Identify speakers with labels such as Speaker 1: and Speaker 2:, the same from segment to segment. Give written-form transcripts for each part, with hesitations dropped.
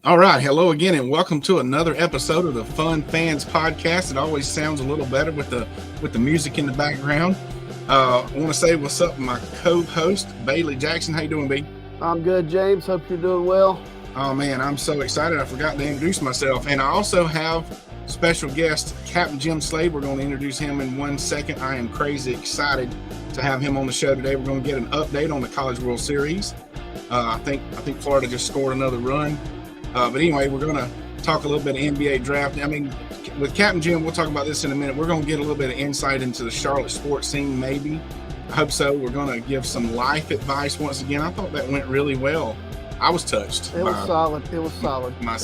Speaker 1: All right, hello again, and welcome to another episode of the Fun Fans Podcast. It always sounds a little better with the music in the background. I want to say what's up, my co-host Bailey Jackson. How you doing, B?
Speaker 2: I'm good, James. Hope you're doing well.
Speaker 1: Oh man, I'm so excited. I forgot to introduce myself, and I also have special guest Captain Jim Slade. We're going to introduce him in 1 second. I am crazy excited to have him on the show today. We're going to get an update on the College World Series. I think Florida just scored another run. But anyway, we're going to talk a little bit of NBA draft. I mean, with Captain Jim, we'll talk about this in a minute. We're going to get a little bit of insight into the Charlotte sports scene, maybe. I hope so. We're going to give some life advice once again. I thought that went really well. I was touched.
Speaker 2: It was solid.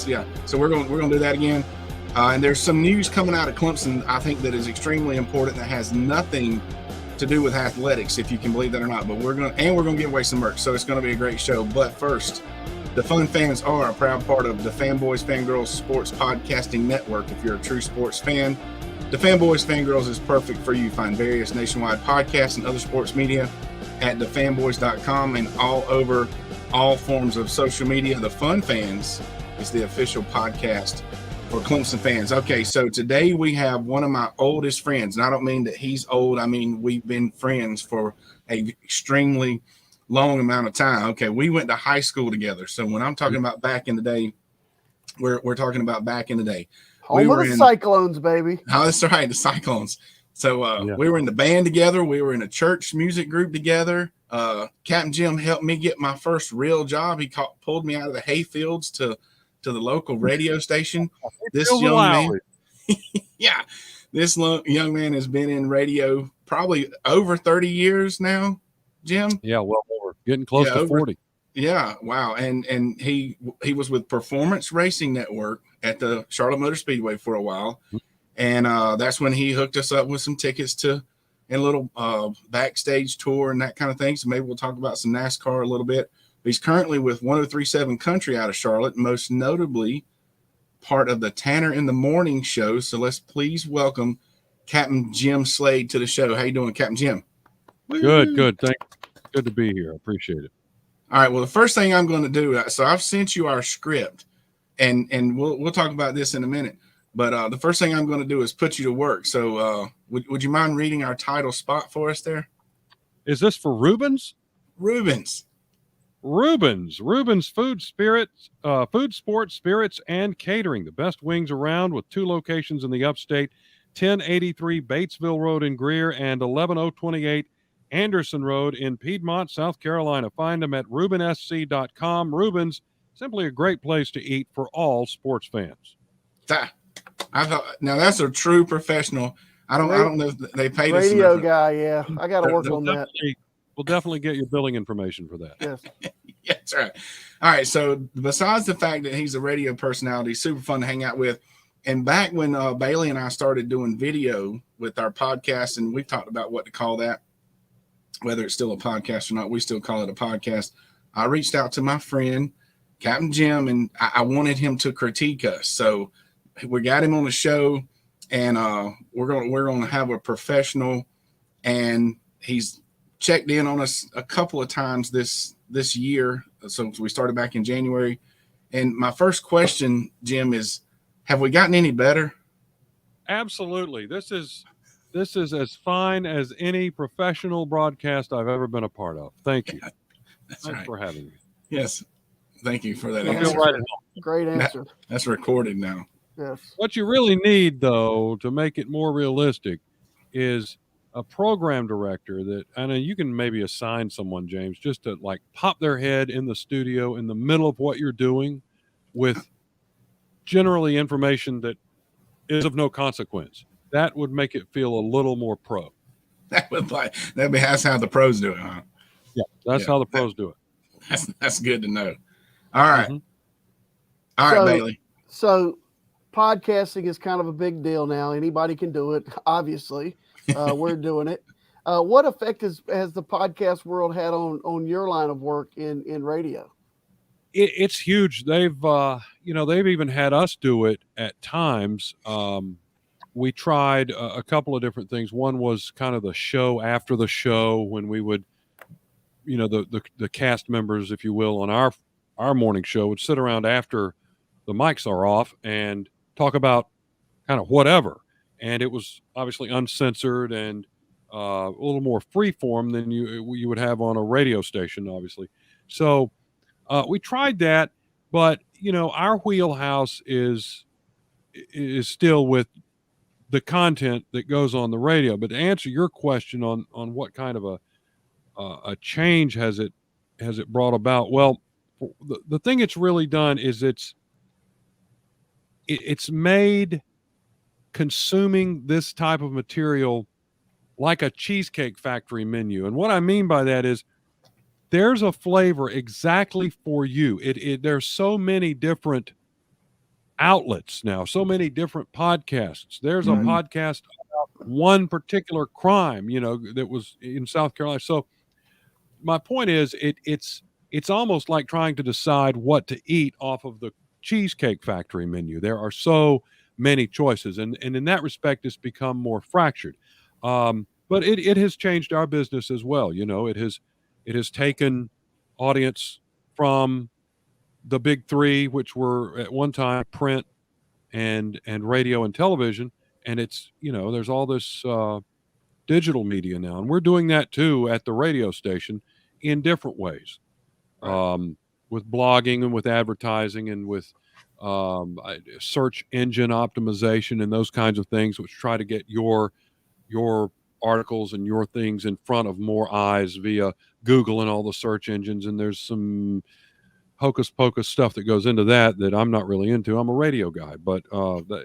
Speaker 1: Yeah. So we're going to do that again. And there's some news coming out of Clemson, I think, that is extremely important that has nothing to do with athletics, if you can believe that or not. But we're going to give away some merch. So it's going to be a great show. But first, the Fun Fans are a proud part of the Fanboys Fangirls Sports Podcasting Network. If you're a true sports fan, the Fanboys Fangirls is perfect for you. Find various nationwide podcasts and other sports media at thefanboys.com and all over all forms of social media. The Fun Fans is the official podcast for Clemson fans. Okay, so today we have one of my oldest friends, and I don't mean that he's old. I mean we've been friends for an extremely long amount of time. Okay, we went to high school together. So when I'm talking about back in the day, we're talking about back in the day.
Speaker 2: Home of the Cyclones, baby.
Speaker 1: Oh, that's right, the Cyclones. So we were in the band together. We were in a church music group together. Captain Jim helped me get my first real job. He pulled me out of the hay fields to the local radio station. This young man, this young man has been in radio probably over 30 years now, Jim.
Speaker 3: Yeah, well over, getting close to 40.
Speaker 1: Yeah, wow. And he was with Performance Racing Network at the Charlotte Motor Speedway for a while. And that's when he hooked us up with some tickets and a little backstage tour and that kind of thing. So maybe we'll talk about some NASCAR a little bit. But he's currently with 1037 Country out of Charlotte, most notably part of the Tanner in the Morning show. So let's please welcome Captain Jim Slade to the show. How you doing, Captain Jim?
Speaker 3: Good. Thanks. Good to be here. I appreciate it.
Speaker 1: All right. Well, the first thing I'm going to do, so I've sent you our script, and we'll talk about this in a minute. But the first thing I'm going to do is put you to work. So would you mind reading our title spot for us there?
Speaker 3: Is this for Rubens?
Speaker 1: Rubens
Speaker 3: Food, Sports, Spirits, and Catering. The best wings around with 2 locations in the upstate, 1083 Batesville Road in Greer and 11028 Anderson Road in Piedmont, South Carolina. Find them at RubenSC.com. Rubens, simply a great place to eat for all sports fans.
Speaker 1: Now that's a true professional. I don't know if they paid us.
Speaker 2: Radio guy, yeah. I got to work on that.
Speaker 3: We'll definitely get your billing information for that.
Speaker 2: Yes.
Speaker 1: Yeah, that's right. All right. So besides the fact that he's a radio personality, super fun to hang out with. And back when Bailey and I started doing video with our podcast, and we've talked about what to call that, whether it's still a podcast or not, we still call it a podcast. I reached out to my friend, Captain Jim, and I wanted him to critique us. So we got him on the show, and we're going to have a professional, and he's checked in on us a couple of times this year. So we started back in January. And my first question, Jim, is, have we gotten any better?
Speaker 3: Absolutely. This is as fine as any professional broadcast I've ever been a part of. Thank you. Thanks for having me.
Speaker 1: Yes. Thank you for that
Speaker 3: I
Speaker 1: answer.
Speaker 3: feel right
Speaker 2: Great answer.
Speaker 1: That's recorded now.
Speaker 2: Yes.
Speaker 3: What you really need, though, to make it more realistic is a program director that, I know you can maybe assign someone, James, just to like pop their head in the studio in the middle of what you're doing with generally information that is of no consequence. That would make it feel a little more pro.
Speaker 1: That's how the pros do it, huh?
Speaker 3: Yeah, that's how the pros do it.
Speaker 1: That's good to know. All right. All right, Bailey.
Speaker 2: So podcasting is kind of a big deal now. Anybody can do it, obviously. We're doing it. What effect has the podcast world had on your line of work in radio?
Speaker 3: It's huge. They've even had us do it at times. We tried a couple of different things. One was kind of the show after the show when we would, the cast members, if you will, on our morning show would sit around after the mics are off and talk about kind of whatever. And it was obviously uncensored and a little more free form than you would have on a radio station, obviously. So we tried that, but our wheelhouse is still with the content that goes on the radio. But to answer your question on what kind of a change has it brought about? Well, the thing it's really done is it's made consuming this type of material like a Cheesecake Factory menu. And what I mean by that is there's a flavor exactly for you. There's so many different outlets now, so many different podcasts. There's a podcast about one particular crime, that was in South Carolina. So my point is it's almost like trying to decide what to eat off of the Cheesecake Factory menu. There are so many choices, and in that respect it's become more fractured. But it has changed our business as well. It has taken audience from the big three, which were at one time print and radio and television, and it's there's all this digital media now, and we're doing that too at the radio station in different ways, with blogging and with advertising and with search engine optimization and those kinds of things, which try to get your articles and your things in front of more eyes via Google and all the search engines. And there's some hocus pocus stuff that goes into that I'm not really into. I'm a radio guy, but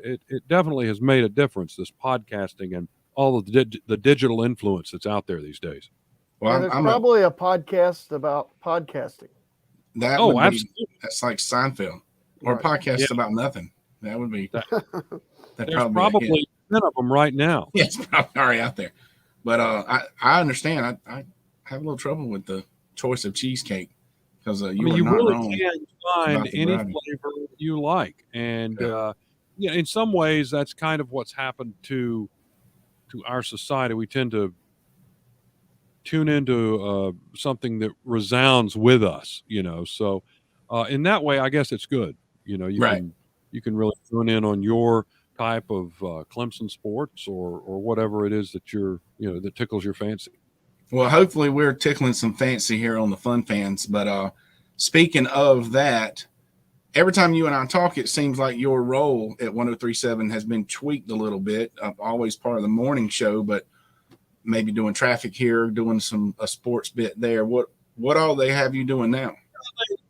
Speaker 3: it definitely has made a difference, this podcasting and all of the digital influence that's out there these days.
Speaker 2: Well, there's probably a podcast about podcasting.
Speaker 3: Absolutely.
Speaker 1: That's like Seinfeld, or a podcast about nothing. That would be.
Speaker 3: There's probably 10 of them right now.
Speaker 1: Yeah, it's probably already out there. But I understand. I have a little trouble with the choice of cheesecake because you really
Speaker 3: can find any flavor you like, and in some ways that's kind of what's happened to our society. We tend to tune into something that resounds with us, so in that way I guess it's good. You can really tune in on your type of Clemson sports or whatever it is that that tickles your fancy.
Speaker 1: Well, hopefully we're tickling some fancy here on the Fun Fans. But speaking of that, every time you and I talk, it seems like your role at 103.7 has been tweaked a little bit. Always part of the morning show, but maybe doing traffic here, doing a sports bit there. What all they have you doing now?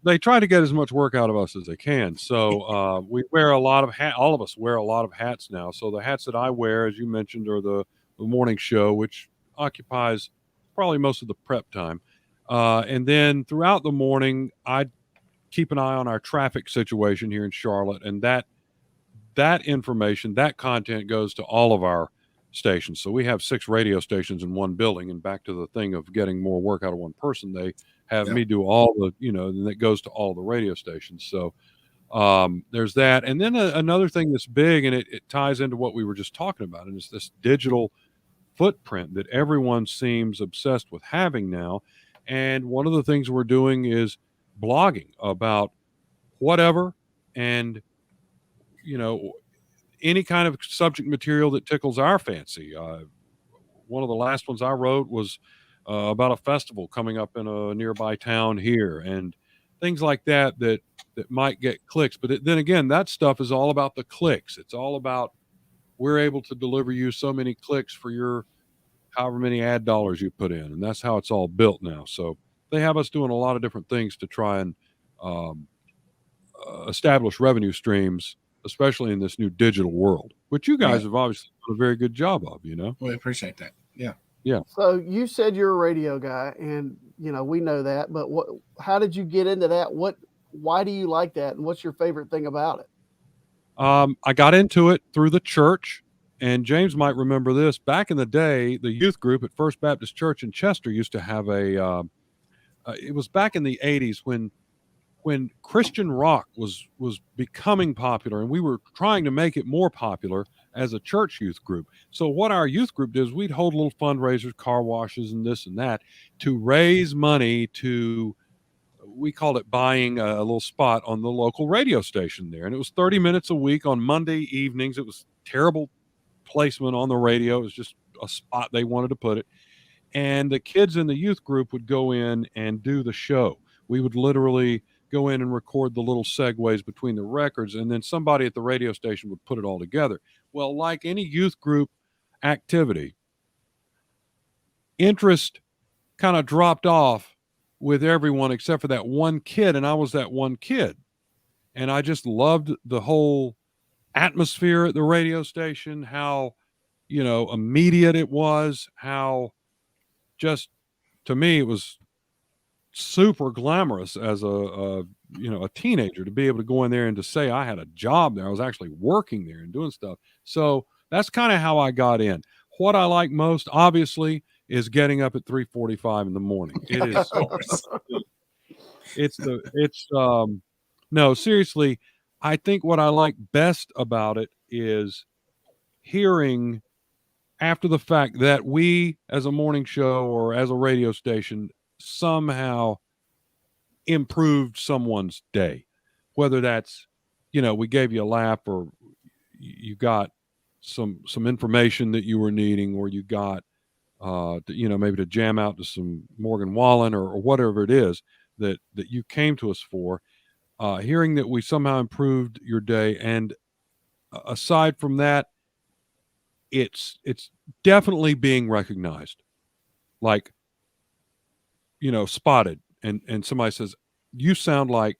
Speaker 3: They try to get as much work out of us as they can. So we wear a lot of all of us wear a lot of hats now. So the hats that I wear, as you mentioned, are the morning show, which occupies probably most of the prep time. And then throughout the morning, I keep an eye on our traffic situation here in Charlotte. And that information, that content goes to all of our stations. So we have 6 radio stations in one building, and back to the thing of getting more work out of one person, they have me do all the, and that goes to all the radio stations. So there's that. And then another thing that's big, and it ties into what we were just talking about, and it's this digital footprint that everyone seems obsessed with having now. And one of the things we're doing is blogging about whatever, and any kind of subject material that tickles our fancy. One of the last ones I wrote was about a festival coming up in a nearby town here, and things like that might get clicks. But then again, that stuff is all about the clicks. It's all about, we're able to deliver you so many clicks for your however many ad dollars you put in, and that's how it's all built now. So they have us doing a lot of different things to try and establish revenue streams, especially in this new digital world, which you guys have obviously done a very good job of.
Speaker 1: We appreciate that.
Speaker 3: Yeah.
Speaker 2: So you said you're a radio guy, and we know that, but how did you get into that? Why do you like that, and what's your favorite thing about it?
Speaker 3: I got into it through the church, and James might remember this. Back in the day, the youth group at First Baptist Church in Chester used to have it was back in the 80s when Christian rock was becoming popular, and we were trying to make it more popular as a church youth group. So what our youth group did is we'd hold little fundraisers, car washes and this and that, to raise money to we called it buying a little spot on the local radio station there. And it was 30 minutes a week on Monday evenings. It was terrible placement on the radio. It was just a spot they wanted to put it. And the kids in the youth group would go in and do the show. We would literally go in and record the little segues between the records, and then somebody at the radio station would put it all together. Well, like any youth group activity, interest kind of dropped off with everyone except for that one kid, and I was that one kid. And I just loved the whole atmosphere at the radio station, how, immediate it was, how just, to me, it was super glamorous as a teenager to be able to go in there and to say I had a job there. I was actually working there and doing stuff. So that's kind of how I got in. What I like most, obviously, is getting up at 3:45 in the morning. It is no, seriously, I think what I like best about it is hearing after the fact that we, as a morning show or as a radio station, somehow improved someone's day, whether that's, we gave you a laugh, or you got some information that you were needing, or you got, maybe to jam out to some Morgan Wallen or whatever it is that you came to us for, hearing that we somehow improved your day. And aside from that, it's definitely being recognized, like, spotted, and somebody says, you sound like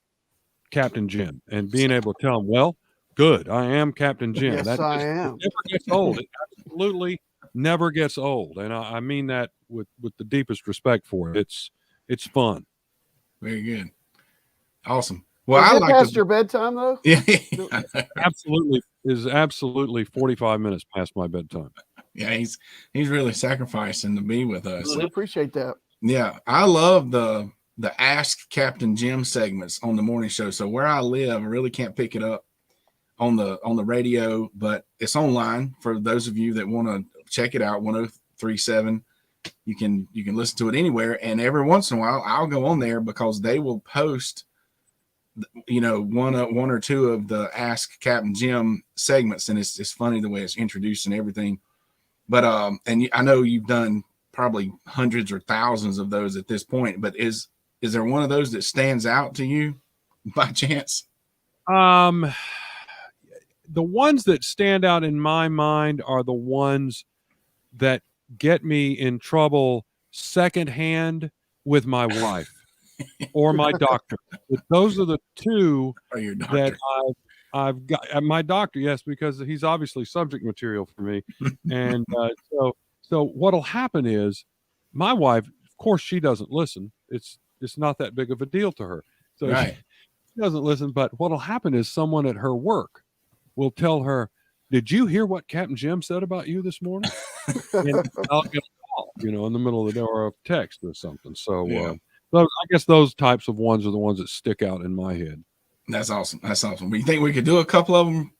Speaker 3: Captain Jim, and being able to tell them, well, good, I am Captain Jim.
Speaker 2: Yes, I am.
Speaker 3: It never gets old. It absolutely never gets old. And I mean that with the deepest respect for it. It's fun.
Speaker 1: Very good. Awesome. Well,
Speaker 2: Is
Speaker 1: I
Speaker 2: it
Speaker 1: like
Speaker 2: past your bedtime though?
Speaker 1: Yeah.
Speaker 3: Absolutely 45 minutes past my bedtime.
Speaker 1: Yeah, he's really sacrificing to be with us.
Speaker 2: We appreciate that.
Speaker 1: Yeah, I love the Ask Captain Jim segments on the morning show. So where I live, I really can't pick it up on the radio, but it's online for those of you that want to check it out. 1037. You can listen to it anywhere, and every once in a while I'll go on there because they will post one or two of the Ask Captain Jim segments, and it's funny the way it's introduced and everything. But and I know you've done probably hundreds or thousands of those at this point, but is there one of those that stands out to you by chance?
Speaker 3: The ones that stand out in my mind are the ones that get me in trouble secondhand with my wife or my doctor. Those are the two that I've got. My doctor, yes, because he's obviously subject material for me. And so what'll happen is my wife, of course, she doesn't listen. It's not that big of a deal to her. So
Speaker 1: right.
Speaker 3: She doesn't listen. But what'll happen is someone at her work will tell her, did you hear what Captain Jim said about you this morning? And I'll get a call, in the middle of the day, or a text or something. So
Speaker 1: yeah.
Speaker 3: I guess those types of ones are the ones that stick out in my head.
Speaker 1: That's awesome. That's awesome. You think we could do a couple of them?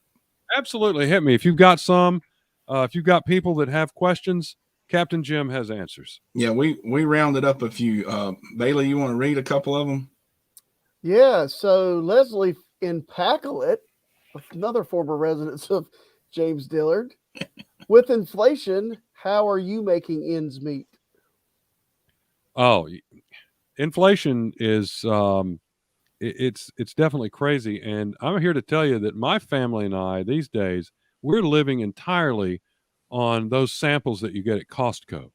Speaker 3: Absolutely. Hit me. If you've got some, if you've got people that have questions, Captain Jim has answers.
Speaker 1: Yeah, we rounded up a few. Bailey, you want to read a couple of them?
Speaker 2: Yeah. So Leslie in Pacolet, another former resident of James Dillard, with inflation, how are you making ends meet?
Speaker 3: Oh, inflation is it's definitely crazy, and I'm here to tell you that my family and I these days, we're living entirely on those samples that you get at Costco.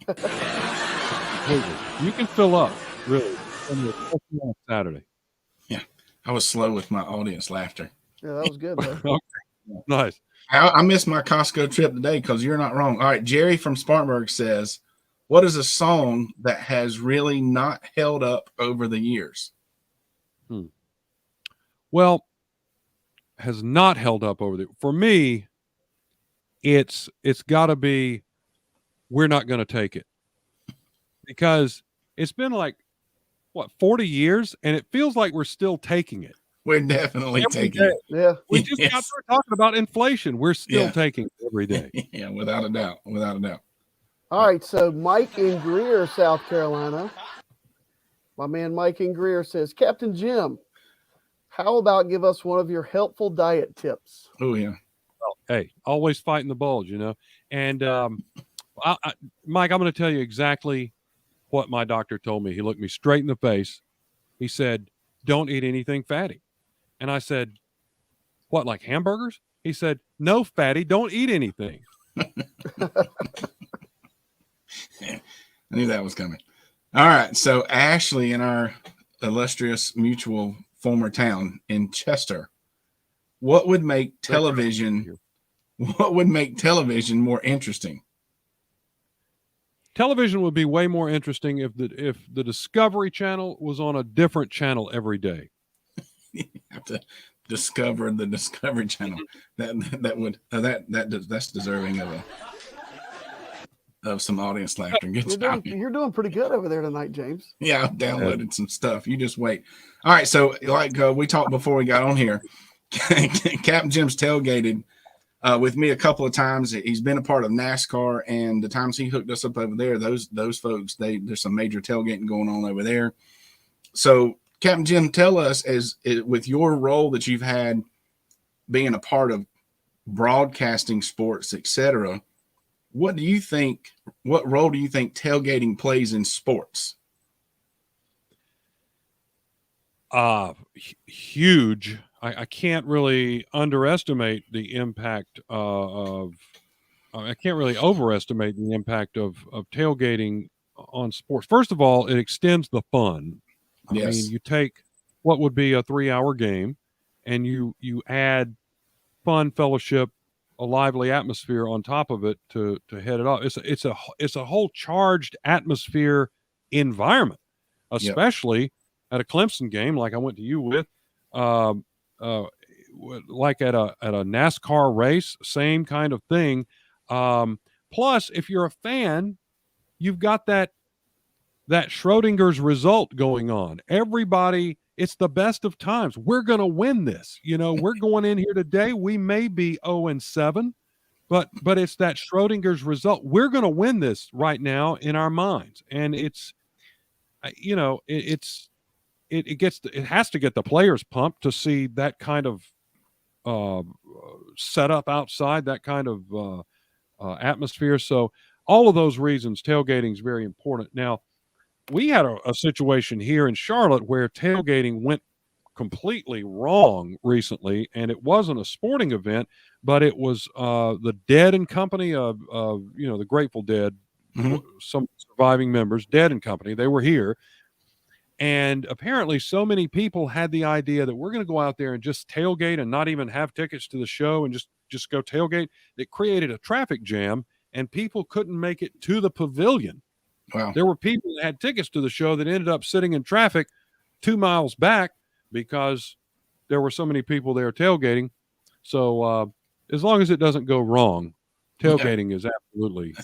Speaker 3: You can fill up really on Saturday.
Speaker 1: Yeah, I was slow with my audience laughter.
Speaker 2: Yeah, that was good.
Speaker 3: Okay. Nice.
Speaker 1: I missed my Costco trip today because you're not wrong. All right, Jerry from Spartanburg says, what is a song that has really not held up over the years?
Speaker 3: Well, has not held up for me, it's got to be We're Not Gonna Take It. Because it's been like, 40 years, and it feels like we're still taking it.
Speaker 1: We're definitely taking it.
Speaker 2: Yeah.
Speaker 3: We just got started talking about inflation. We're still taking it every day.
Speaker 1: Yeah, without a doubt. Without a doubt.
Speaker 2: All right. So Mike in Greer, South Carolina. My man Mike in Greer says, Captain Jim, how about give us one of your helpful diet tips?
Speaker 1: Oh yeah.
Speaker 3: Hey, always fighting the bulge, you know. And Mike, I'm going to tell you exactly what my doctor told me. He looked me straight in the face. He said, "Don't eat anything fatty." And I said, "What, like hamburgers?" He said, "No, fatty. Don't eat anything."
Speaker 1: I knew that was coming. All right. So Ashley in our illustrious mutual former town in Chester, what would make television more interesting?
Speaker 3: Television would be way more interesting if the Discovery Channel was on a different channel every day.
Speaker 1: You have to discover the Discovery Channel. That's deserving of some audience laughter.
Speaker 2: You're doing pretty good over there tonight, James.
Speaker 1: Yeah, I've downloaded some stuff. You just wait. All right, so like we talked before we got on here, Captain Jim's tailgated with me a couple of times. He's been a part of NASCAR, and the times he hooked us up over there, those folks, there's some major tailgating going on over there. So, Captain Jim, tell us, with your role that you've had being a part of broadcasting sports, etc., what role do you think tailgating plays in sports?
Speaker 3: Huge. I can't really underestimate the impact of. I can't really overestimate the impact of tailgating on sports. First of all, it extends the fun.
Speaker 1: Yes.
Speaker 3: I mean, you take what would be a 3-hour game, and you add fun, fellowship, a lively atmosphere on top of it to head it off. It's a whole charged atmosphere environment, especially at a Clemson game like I went to you with, like at a NASCAR race, same kind of thing. Plus, if you're a fan, you've got that Schrodinger's result going on. Everybody, it's the best of times. We're going to win this. You know, we're going in here today. We may be 0-7, but it's that Schrodinger's result. We're going to win this right now in our minds. And it's, you know, it has to get the players pumped to see that kind of setup outside, that kind of atmosphere. So all of those reasons, tailgating is very important. Now, we had a situation here in Charlotte where tailgating went completely wrong recently, and it wasn't a sporting event, but it was the Dead and Company of the Grateful Dead, some surviving members, Dead and Company. They were here, and apparently so many people had the idea that we're going to go out there and just tailgate and not even have tickets to the show and just go tailgate. It created a traffic jam, and people couldn't make it to the pavilion.
Speaker 1: Wow.
Speaker 3: There were people that had tickets to the show that ended up sitting in traffic 2 miles back because there were so many people there tailgating. So as long as it doesn't go wrong, tailgating is absolutely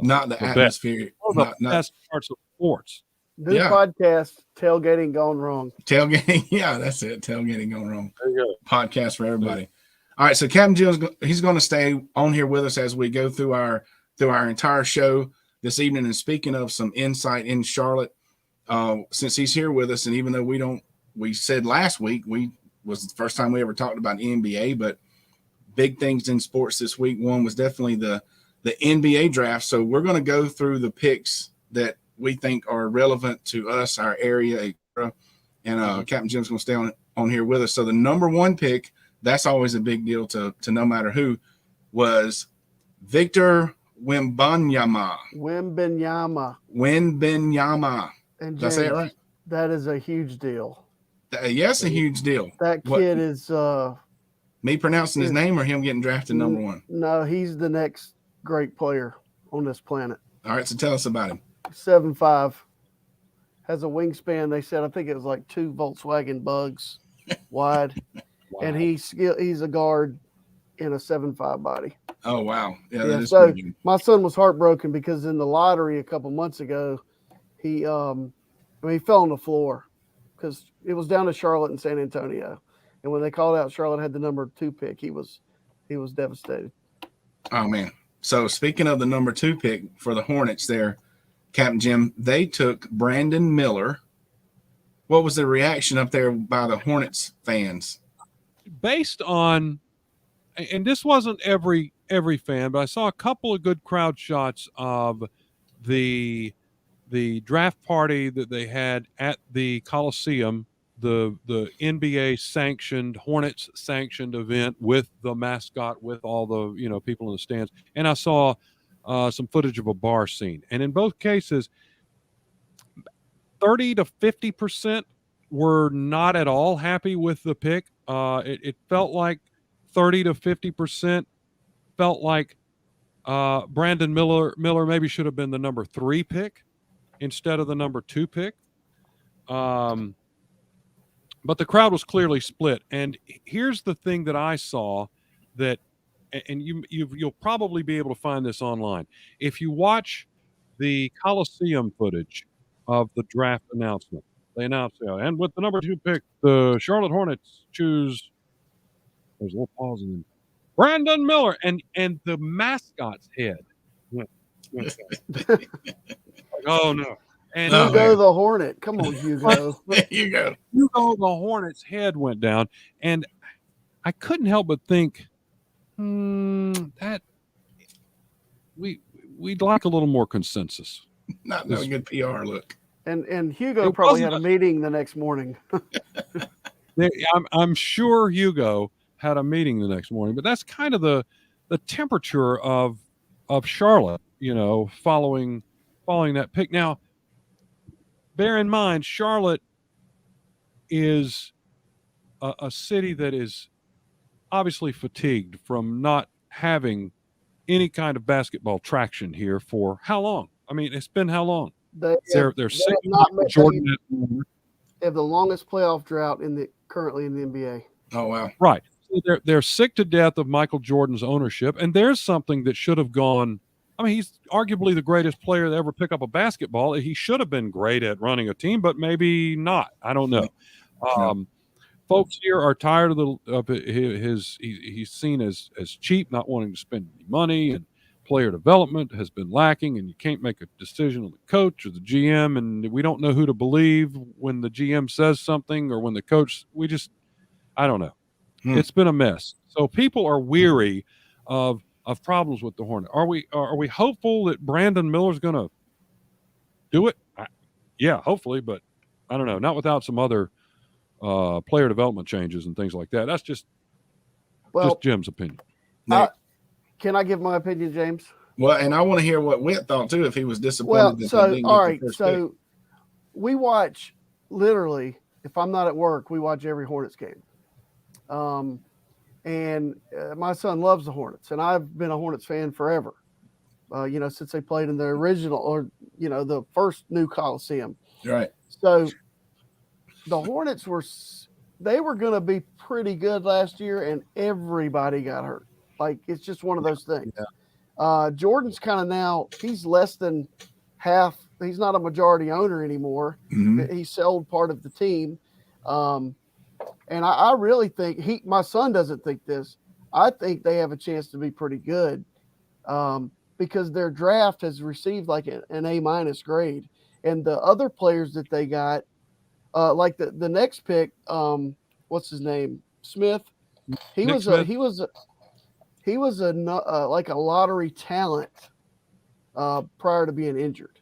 Speaker 1: not the atmosphere.
Speaker 3: One of the best parts of sports.
Speaker 2: New podcast, tailgating gone wrong.
Speaker 1: Tailgating, yeah, that's it. Tailgating gone wrong.
Speaker 3: There you go.
Speaker 1: Podcast for everybody. All right, so Captain Jim's he's going to stay on here with us as we go through our entire show this evening. And speaking of some insight in Charlotte, since he's here with us, and even though we said last week was the first time we ever talked about NBA, but big things in sports this week. One was definitely the NBA draft. So we're going to go through the picks that we think are relevant to us, our area, etc. And Captain Jim's going to stay on here with us. So the number one pick, that's always a big deal to no matter who, was Victor Wembanyama.
Speaker 2: And
Speaker 1: Did I say it right?
Speaker 2: That is a huge deal.
Speaker 1: Yes, a huge deal.
Speaker 2: That kid is
Speaker 1: me pronouncing his name or him getting drafted number one?
Speaker 2: No, he's the next great player on this planet.
Speaker 1: All right, so tell us about him.
Speaker 2: 7'5", has a wingspan. They said I think it was like 2 Volkswagen Bugs wide, and he's a guard in a 7'5" body.
Speaker 1: Oh wow! Yeah.
Speaker 2: So my son was heartbroken because in the lottery a couple months ago, he fell on the floor because it was down to Charlotte and San Antonio, and when they called out Charlotte had the number 2 pick, he was devastated.
Speaker 1: Oh man! So speaking of the number 2 pick for the Hornets, there, Captain Jim, they took Brandon Miller What was the reaction up there by the Hornets fans?
Speaker 3: Based on, and this wasn't every fan, but I saw a couple of good crowd shots of the draft party that they had at the Coliseum, the NBA sanctioned, Hornets sanctioned event with the mascot, with all the people in the stands, and I saw some footage of a bar scene, and in both cases, 30 to 50% were not at all happy with the pick. It felt like 30 to 50% felt like Brandon Miller maybe should have been the number 3 pick instead of the number 2 pick. But the crowd was clearly split. And here's the thing that I saw that, and you'll probably be able to find this online. If you watch the Coliseum footage of the draft announcement, they announced, and with the number 2 pick, the Charlotte Hornets choose. There's a little pause in Brandon Miller, and the mascot's head went like, oh no. And
Speaker 2: Hugo the Hornet. Come on, Hugo.
Speaker 1: There you go.
Speaker 3: Hugo the Hornet's head went down, and I couldn't help but think that we'd like a little more consensus.
Speaker 1: Not no good PR look.
Speaker 2: And Hugo probably had a meeting the next morning.
Speaker 3: I'm sure Hugo had a meeting the next morning, but that's kind of the temperature of Charlotte, following that pick. Now, bear in mind, Charlotte is a city that is obviously fatigued from not having any kind of basketball traction here for how long? I mean, it's been how long? They're sick of Jordan.
Speaker 2: They have the longest playoff drought currently in the NBA.
Speaker 1: Oh wow!
Speaker 3: Right. So they're sick to death of Michael Jordan's ownership, and there's something that should have gone. I mean, he's arguably the greatest player to ever pick up a basketball. He should have been great at running a team, but maybe not. I don't know. Folks here are tired of his. He's seen as cheap, not wanting to spend any money, and player development has been lacking, and you can't make a decision on the coach or the GM, and we don't know who to believe when the GM says something or when the coach. I don't know. It's been a mess. So people are weary of problems with the Hornet. Are we hopeful that Brandon Miller's going to do it? Yeah, hopefully, but I don't know. Not without some other player development changes and things like that. That's just Jim's opinion.
Speaker 2: Can I give my opinion, James?
Speaker 1: Well, and I want to hear what Whit thought too, if he was disappointed.
Speaker 2: So we watch literally. If I'm not at work, we watch every Hornets game. And my son loves the Hornets, and I've been a Hornets fan forever. Since they played in the original, or the first new Coliseum.
Speaker 1: Right. So
Speaker 2: the Hornets were going to be pretty good last year, and everybody got hurt. Like, it's just one of those things. Yeah. Jordan's kind of now, he's less than half. He's not a majority owner anymore. Mm-hmm. He sold part of the team. And I really think my son doesn't think this. I think they have a chance to be pretty good because their draft has received like an A- grade. And the other players that they got, like the next pick, what's his name? Smith. He was like a lottery talent prior to being injured.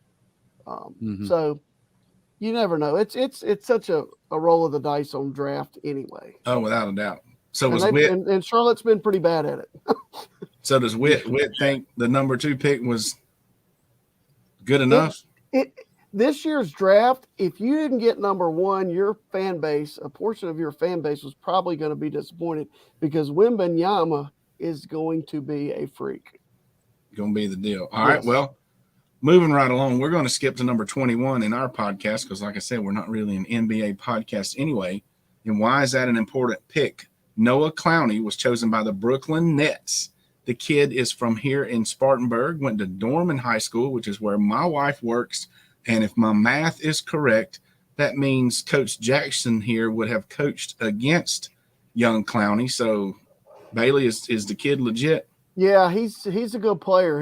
Speaker 2: So you never know. It's such a roll of the dice on draft anyway.
Speaker 1: Oh, without a doubt. So
Speaker 2: and Charlotte's been pretty bad at it.
Speaker 1: So does Whit think the number 2 pick was good enough?
Speaker 2: This year's draft, if you didn't get number 1, your fan base, a portion of your fan base was probably going to be disappointed because Wembanyama is going to be a freak.
Speaker 1: Going to be the deal. All right. Well, moving right along, we're going to skip to number 21 in our podcast because, like I said, we're not really an NBA podcast anyway. And why is that an important pick? Noah Clowney was chosen by the Brooklyn Nets. The kid is from here in Spartanburg, went to Dorman High School, which is where my wife works. And if my math is correct, that means Coach Jackson here would have coached against young Clowney. So, Bailey, is the kid legit?
Speaker 2: Yeah, he's a good player.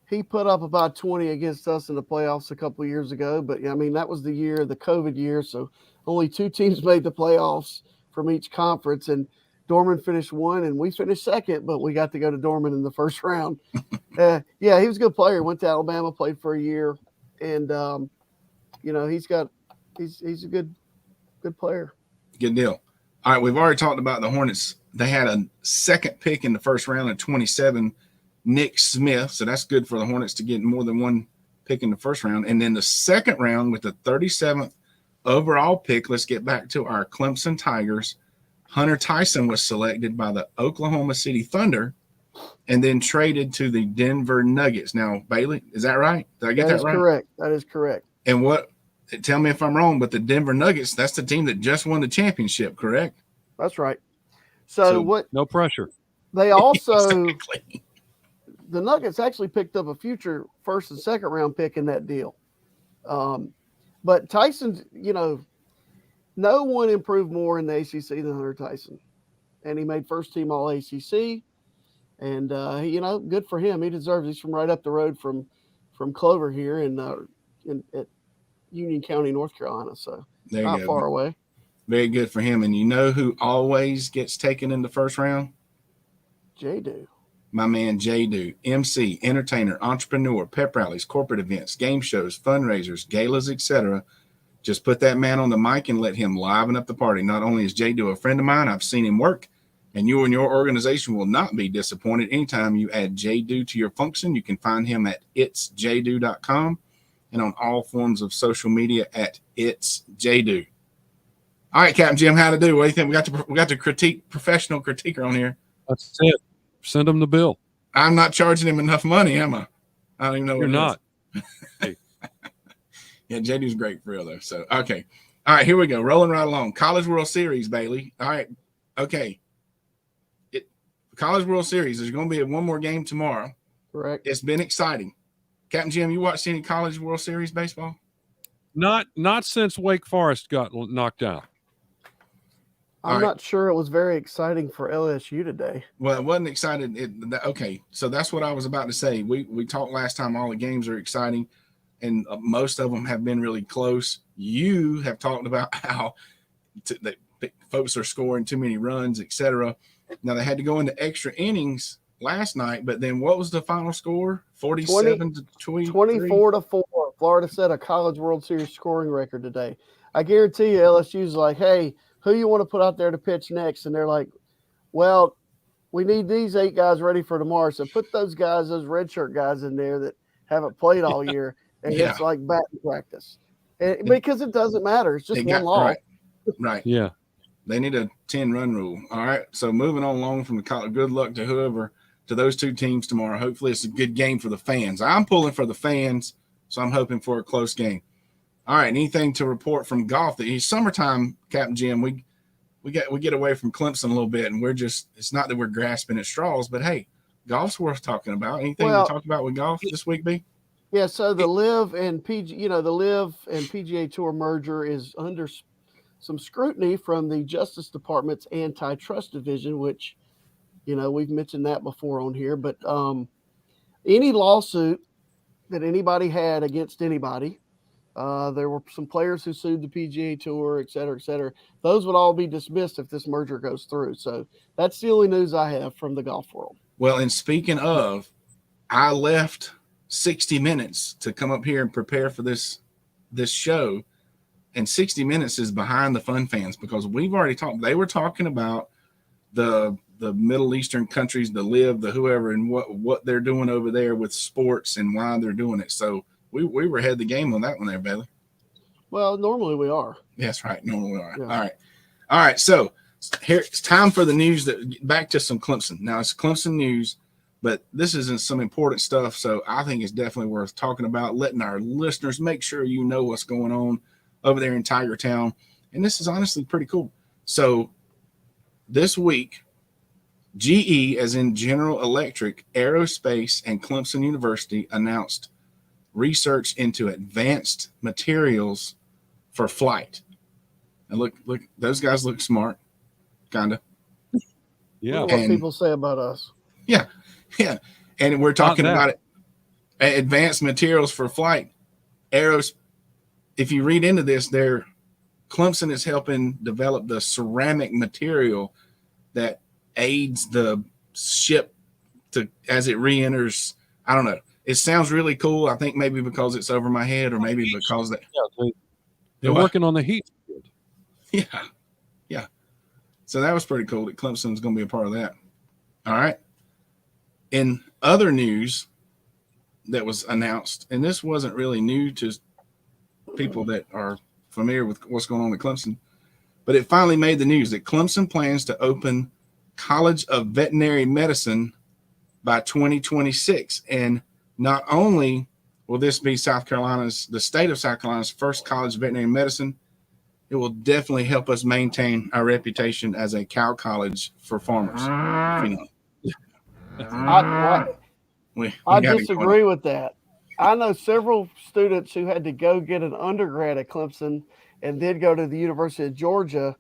Speaker 2: he put up about 20 against us in the playoffs a couple of years ago. But I mean, that was the COVID year. So only 2 teams made the playoffs from each conference. And Dorman finished 1 and we finished 2nd, but we got to go to Dorman in the first round. Yeah, he was a good player. Went to Alabama, played for a year. And, he's a good player.
Speaker 1: Good deal. All right, we've already talked about the Hornets. They had a 2nd pick in the first round at 27, Nick Smith. So that's good for the Hornets to get more than 1 pick in the first round. And then the 2nd round with the 37th overall pick, let's get back to our Clemson Tigers. Hunter Tyson was selected by the Oklahoma City Thunder and then traded to the Denver Nuggets. Now, Bailey, is that right? Did I get that right?
Speaker 2: That is correct. That is correct.
Speaker 1: And tell me if I'm wrong, but the Denver Nuggets, that's the team that just won the championship, correct?
Speaker 2: That's right. So
Speaker 3: no pressure.
Speaker 2: They also
Speaker 1: Exactly.
Speaker 2: The Nuggets actually picked up a future 1st and 2nd round pick in that deal. But Tyson, no one improved more in the ACC than Hunter Tyson. And he made first team All ACC. And, good for him. He deserves it. He's from right up the road from Clover here at Union County, North Carolina. So not far away.
Speaker 1: Very good for him. And you know who always gets taken in the first round?
Speaker 2: J-Do.
Speaker 1: My man J-Do, MC, entertainer, entrepreneur, pep rallies, corporate events, game shows, fundraisers, galas, etc. Just put that man on the mic and let him liven up the party. Not only is J-Do a friend of mine, I've seen him work, and you and your organization will not be disappointed anytime you add J-Do to your function. You can find him at itsjdo.com and on all forms of social media at itsjdo. All right, Captain Jim, how to do? What do you think? We got the professional critiquer on here.
Speaker 3: That's it. Send him the bill.
Speaker 1: I'm not charging him enough money, am I? I don't even know.
Speaker 3: You're not.
Speaker 1: Hey. Yeah, JD's great for real though. So okay. All right, here we go. Rolling right along. College World Series, Bailey. All right. Okay. College World Series. There's going to be one more game tomorrow.
Speaker 2: Correct.
Speaker 1: It's been exciting. Captain Jim, you watched any College World Series baseball?
Speaker 3: Not since Wake Forest got knocked out.
Speaker 2: I'm not sure it was very exciting for LSU today.
Speaker 1: Well, it wasn't exciting. Okay, so that's what I was about to say. We talked last time. All the games are exciting, and most of them have been really close. You have talked about how that folks are scoring too many runs, etc. Now they had to go into extra innings last night, but then what was the final score? 47 to
Speaker 2: 24-4. Florida set a College World Series scoring record today. I guarantee you, LSU's like, hey, who you want to put out there to pitch next? And they're like, well, we need these 8 guys ready for tomorrow. So put those redshirt guys in there that haven't played all year. And it's like batting practice. Because it doesn't matter. It's just one law.
Speaker 1: Right.
Speaker 3: Yeah.
Speaker 1: They need a 10-run rule. All right. So moving on along from the college, good luck to those 2 teams tomorrow. Hopefully it's a good game for the fans. I'm pulling for the fans, so I'm hoping for a close game. All right. Anything to report from golf? It's summertime, Captain Jim. We get away from Clemson a little bit, and it's not that we're grasping at straws, but hey, golf's worth talking about. Anything to talk about with golf this week, B?
Speaker 2: Yeah. So the LIV and PGA Tour merger is under some scrutiny from the Justice Department's antitrust division, which, we've mentioned that before on here, but any lawsuit that anybody had against anybody, there were some players who sued the PGA Tour, et cetera, those would all be dismissed if this merger goes through. So that's the only news I have from the golf world.
Speaker 1: Well, and speaking of, I left 60 Minutes to come up here and prepare for this show. And 60 Minutes is behind the fun fans because we've already talked. They were talking about the Middle Eastern countries, the LIV, the whoever, and what they're doing over there with sports and why they're doing it. So we were ahead of the game on that one there, Bailey.
Speaker 2: Well, normally we are.
Speaker 1: Yes, right. Normally we are.
Speaker 2: Yeah.
Speaker 1: All right. So here it's time for the news. Back to some Clemson. Now it's Clemson news, but this isn't some important stuff. So I think it's definitely worth talking about, letting our listeners make sure you know what's going on over there in Tiger Town. And this is honestly pretty cool. So this week, GE, as in General Electric, Aerospace, and Clemson University announced research into advanced materials for flight. And look, those guys look smart, kind of.
Speaker 3: Yeah.
Speaker 2: What people say about us.
Speaker 1: Yeah. And we're talking about it. advanced materials for flight. Aeros. If you read into this, Clemson is helping develop the ceramic material that aids the ship as it re-enters. I don't know. It sounds really cool. I think maybe because it's over my head, or maybe because that.
Speaker 3: Yeah, they're working on the heat.
Speaker 1: Yeah. So that was pretty cool that Clemson's going to be a part of that. All right. In other news that was announced, and this wasn't really new to people that are familiar with what's going on at Clemson, but it finally made the news that Clemson plans to open College of Veterinary Medicine by 2026. And not only will this be the state of South Carolina's first college of veterinary medicine, it will definitely help us maintain our reputation as a cow college for farmers.
Speaker 2: I disagree with that. I know several students who had to go get an undergrad at Clemson and then go to the University of Georgia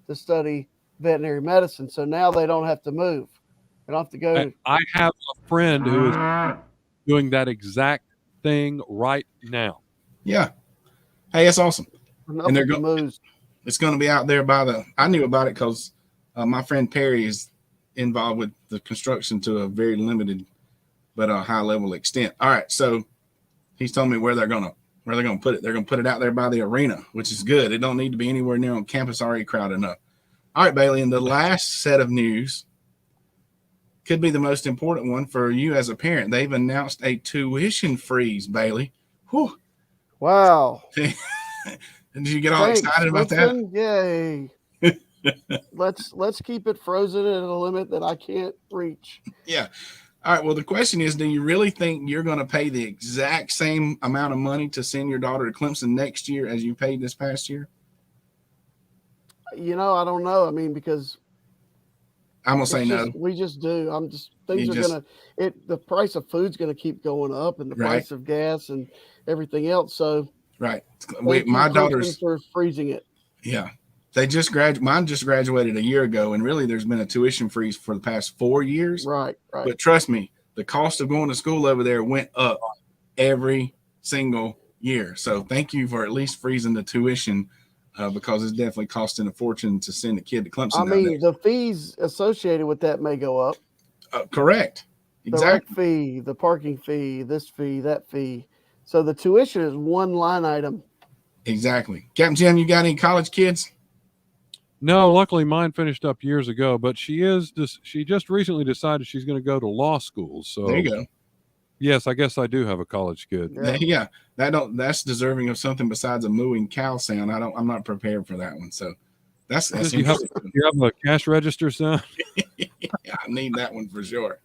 Speaker 2: to study veterinary medicine. So now they don't have to move. They don't have to go.
Speaker 3: I have a friend who is doing that exact thing right now.
Speaker 1: Yeah. Hey, that's awesome. And it's going to be out there I knew about it because my friend Perry is involved with the construction to a very limited but a high level extent. All right. So he's telling me where they're going to put it. They're going to put it out there by the arena, which is good. It don't need to be anywhere near on campus, already crowded enough. All right, Bailey. And the last set of news could be the most important one for you as a parent. They've announced a tuition freeze, Bailey. Whew.
Speaker 2: Wow.
Speaker 1: Did you get all excited about that?
Speaker 2: Yay. Let's keep it frozen at a limit that I can't reach.
Speaker 1: Yeah. All right. Well, the question is, do you really think you're going to pay the exact same amount of money to send your daughter to Clemson next year as you paid this past year?
Speaker 2: I don't know. I mean, because
Speaker 1: I'm going to say no.
Speaker 2: We just do. The price of food's going to keep going up, and the price of gas and everything else. So,
Speaker 1: right. My daughter's
Speaker 2: for freezing it.
Speaker 1: Yeah. Mine just graduated a year ago, and really there's been a tuition freeze for the past 4 years.
Speaker 2: Right.
Speaker 1: But trust me, the cost of going to school over there went up every single year. So thank you for at least freezing the tuition because it's definitely costing a fortune to send a kid to Clemson.
Speaker 2: I mean, the fees associated with that may go up.
Speaker 1: Correct. Exactly.
Speaker 2: The rec fee, the parking fee, this fee, that fee. So the tuition is one line item.
Speaker 1: Exactly. Captain Jim, you got any college kids?
Speaker 3: No, luckily mine finished up years ago, but she just recently decided she's going to go to law school. So
Speaker 1: there you go.
Speaker 3: Yes, I guess I do have a college kid.
Speaker 1: Yeah. That's deserving of something besides a mooing cow sound. I'm not prepared for that one. So that's
Speaker 3: you have a cash register sound?
Speaker 1: Yeah, I need that one for sure.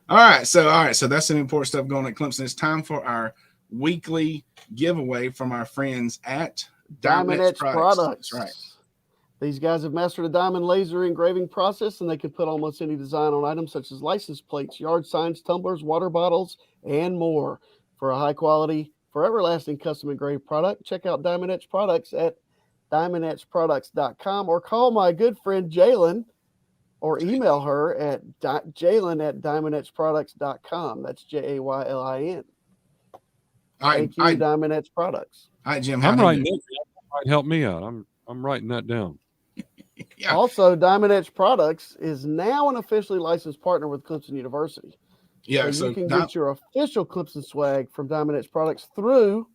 Speaker 1: All right. So that's some important stuff going on at Clemson. It's time for our weekly giveaway from our friends at Diamond Edge Products. That's right.
Speaker 2: These guys have mastered a diamond laser engraving process, and they can put almost any design on items such as license plates, yard signs, tumblers, water bottles, and more. For a high-quality, forever-lasting custom engraved product, check out Diamond Edge Products at diamondedgeproducts.com or call my good friend Jalen or email her at jalen@diamondedgeproducts.com. That's JAYLIN. Thank you, Diamond Edge Products.
Speaker 1: All right, Jim.
Speaker 3: I'm writing that down. Might help me out. I'm writing that down.
Speaker 2: Yeah. Also, Diamond Edge Products is now an officially licensed partner with Clemson University.
Speaker 1: Yeah,
Speaker 2: so you can get your official Clemson swag from Diamond Edge Products through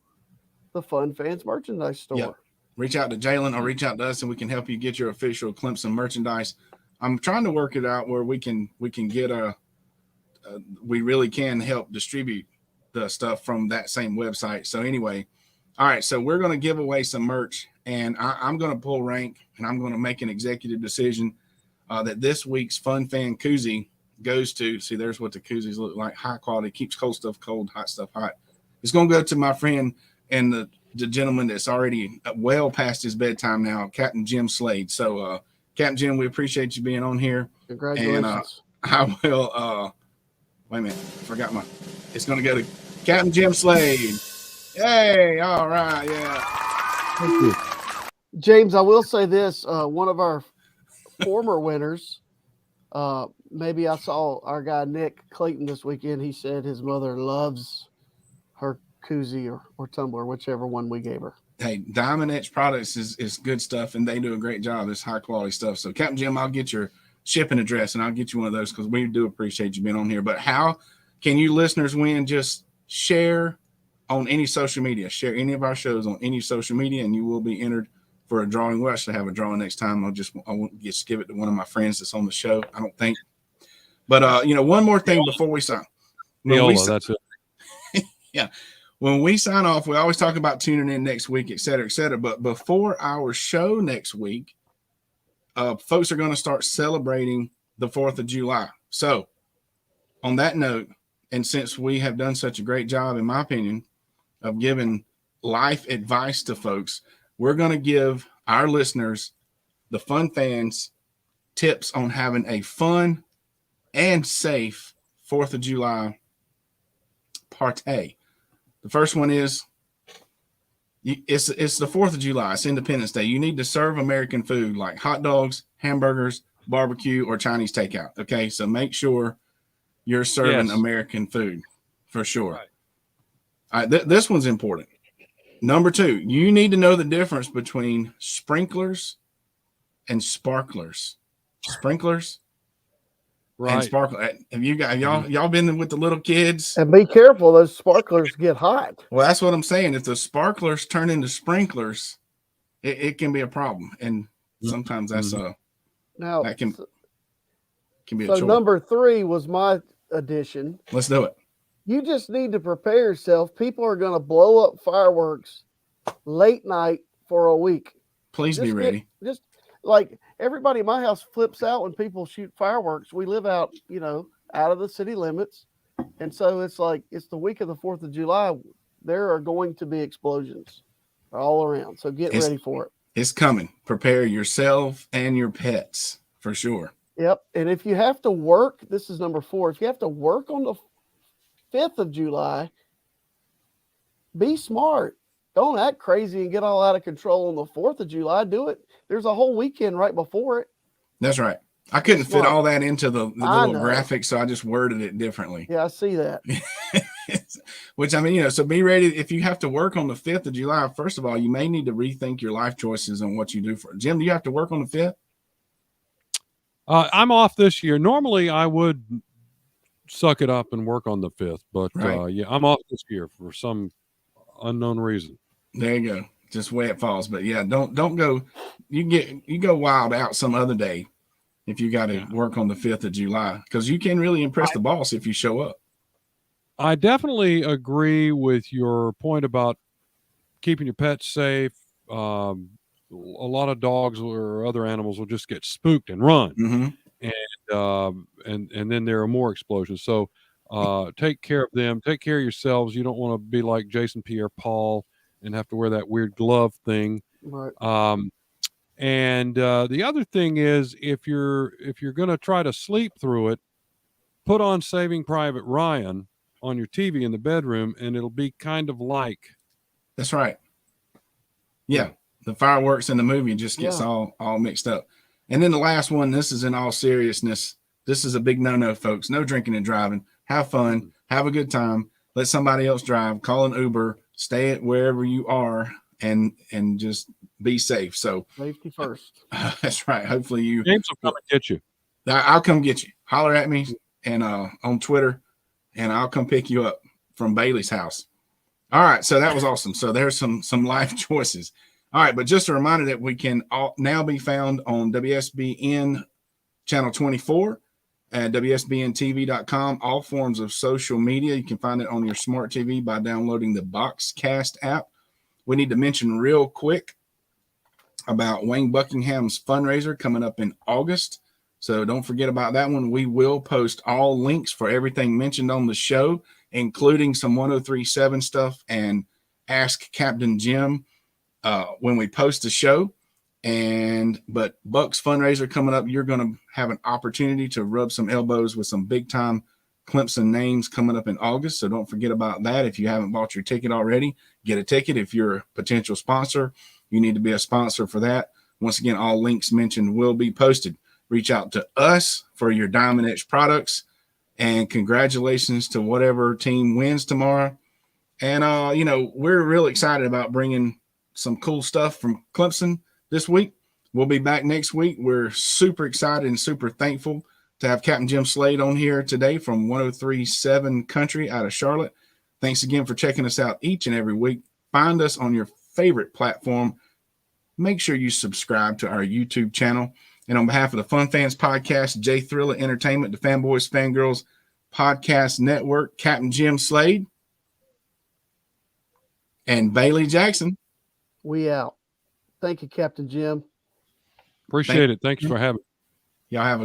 Speaker 2: the Fun Fans merchandise store.
Speaker 1: Yeah. Reach out to Jalen or reach out to us, and we can help you get your official Clemson merchandise. I'm trying to work it out where we can get we really can help distribute the stuff from that same website. So anyway, all right, so we're going to give away some merch, and I'm going to pull rank, and I'm going to make an executive decision that this week's Fun Fan koozie goes to. See, there's what the koozies look like. High quality, keeps cold stuff cold, hot stuff hot. It's going to go to my friend and the gentleman that's already well past his bedtime now, Captain Jim Slade. So, Captain Jim, we appreciate you being on here.
Speaker 2: Congratulations.
Speaker 1: And I will, wait a minute, it's going to go to Captain Jim Slade. Hey, all right, yeah.
Speaker 3: Thank you.
Speaker 2: James, I will say this, one of our former winners, maybe I saw our guy Nick Clayton this weekend. He said his mother loves koozie or tumbler, whichever one we gave her.
Speaker 1: Hey, Diamond Edge Products is good stuff, and they do a great job. It's high quality stuff. So, Captain Jim, I'll get your shipping address, and I'll get you one of those because we do appreciate you being on here. But how can you listeners win? Just share on any social media. Share any of our shows on any social media, and you will be entered for a drawing. We'll actually have a drawing next time. I won't just give it to one of my friends that's on the show, I don't think. But, one more thing before we sign.
Speaker 3: That's it.
Speaker 1: Yeah. When we sign off, we always talk about tuning in next week, et cetera, et cetera. But before our show next week, folks are going to start celebrating the 4th of July. So on that note, and since we have done such a great job, in my opinion, of giving life advice to folks, we're going to give our listeners, the fun fans, tips on having a fun and safe 4th of July party. The first one is it's the 4th of July. It's Independence Day. You need to serve American food like hot dogs, hamburgers, barbecue, or Chinese takeout. Okay, so make sure you're serving American food for sure. Right. All right, this one's important. Number 2, you need to know the difference between sprinklers and sparklers. Sprinklers. Right. And sparkler. Have y'all been with the little kids?
Speaker 2: And be careful, those sparklers get hot.
Speaker 1: Well, that's what I'm saying. If the sparklers turn into sprinklers, it can be a problem, and sometimes that's
Speaker 2: now
Speaker 1: that can be a
Speaker 2: so
Speaker 1: chore.
Speaker 2: Number 3 was my addition.
Speaker 1: Let's do it.
Speaker 2: You just need to prepare yourself. People are going to blow up fireworks late night for a week.
Speaker 1: Please be ready.
Speaker 2: Just like everybody in my house flips out when people shoot fireworks. We live out, out of the city limits. And so it's the week of the 4th of July. There are going to be explosions all around. So get ready for it.
Speaker 1: It's coming. Prepare yourself and your pets for sure.
Speaker 2: Yep. And if you have to work, this is number 4. If you have to work on the 5th of July, be smart. Don't act crazy and get all out of control on the 4th of July. Do it. There's a whole weekend right before it.
Speaker 1: That's right. I couldn't fit all that into the little graphic, so I just worded it differently.
Speaker 2: Yeah, I see that.
Speaker 1: Which, I mean, so be ready. If you have to work on the 5th of July, first of all, you may need to rethink your life choices and what you do for it. Jim, do you have to work on the 5th?
Speaker 3: I'm off this year. Normally, I would suck it up and work on the 5th, but I'm off this year for some unknown reason.
Speaker 1: There you go. Just way it falls. But yeah, don't go. You go wild out some other day if you got to work on the 5th of July, because you can really impress the boss if you show up.
Speaker 3: I definitely agree with your point about keeping your pets safe. A lot of dogs or other animals will just get spooked and run, and then there are more explosions. So take care of them. Take care of yourselves. You don't want to be like Jason Pierre-Paul and have to wear that weird glove thing.
Speaker 2: Right.
Speaker 3: And the other thing is, if you're going to try to sleep through it, put on Saving Private Ryan on your TV in the bedroom, and it'll be kind of like.
Speaker 1: That's right. Yeah. The fireworks in the movie just gets all mixed up. And then the last one, this is in all seriousness. This is a big no-no, folks. No drinking and driving. Have fun. Have a good time. Let somebody else drive. Call an Uber. Stay at wherever you are and just be safe. So
Speaker 2: safety first.
Speaker 1: That's right. Hopefully you.
Speaker 3: James will come and get you.
Speaker 1: I'll come get you. Holler at me and on Twitter, and I'll come pick you up from Bailey's house. All right. So that was awesome. So there's some life choices. All right, but just a reminder that we can now be found on WSBN Channel 24 at WSBNTV.com, all forms of social media. You can find it on your smart TV by downloading the Boxcast app. We need to mention real quick about Wayne Buckingham's fundraiser coming up in August. So don't forget about that one. We will post all links for everything mentioned on the show, including some 1037 stuff and Ask Captain Jim when we post the show. But Buck's fundraiser coming up, you're going to have an opportunity to rub some elbows with some big time Clemson names coming up in August. So don't forget about that. If you haven't bought your ticket already, get a ticket. If you're a potential sponsor, you need to be a sponsor for that. Once again, all links mentioned will be posted. Reach out to us for your Diamond Edge products, and congratulations to whatever team wins tomorrow. And, we're really excited about bringing some cool stuff from Clemson this week. We'll be back next week. We're super excited and super thankful to have Captain Jim Slade on here today from 103.7 Country out of Charlotte. Thanks again for checking us out each and every week. Find us on your favorite platform. Make sure you subscribe to our YouTube channel. And on behalf of the Fun Fans Podcast, J Thriller Entertainment, the Fanboys, Fangirls Podcast Network, Captain Jim Slade, and Bailey Jackson.
Speaker 2: We out. Thank you, Captain Jim.
Speaker 3: Appreciate it. Thanks for having me.
Speaker 1: Y'all have a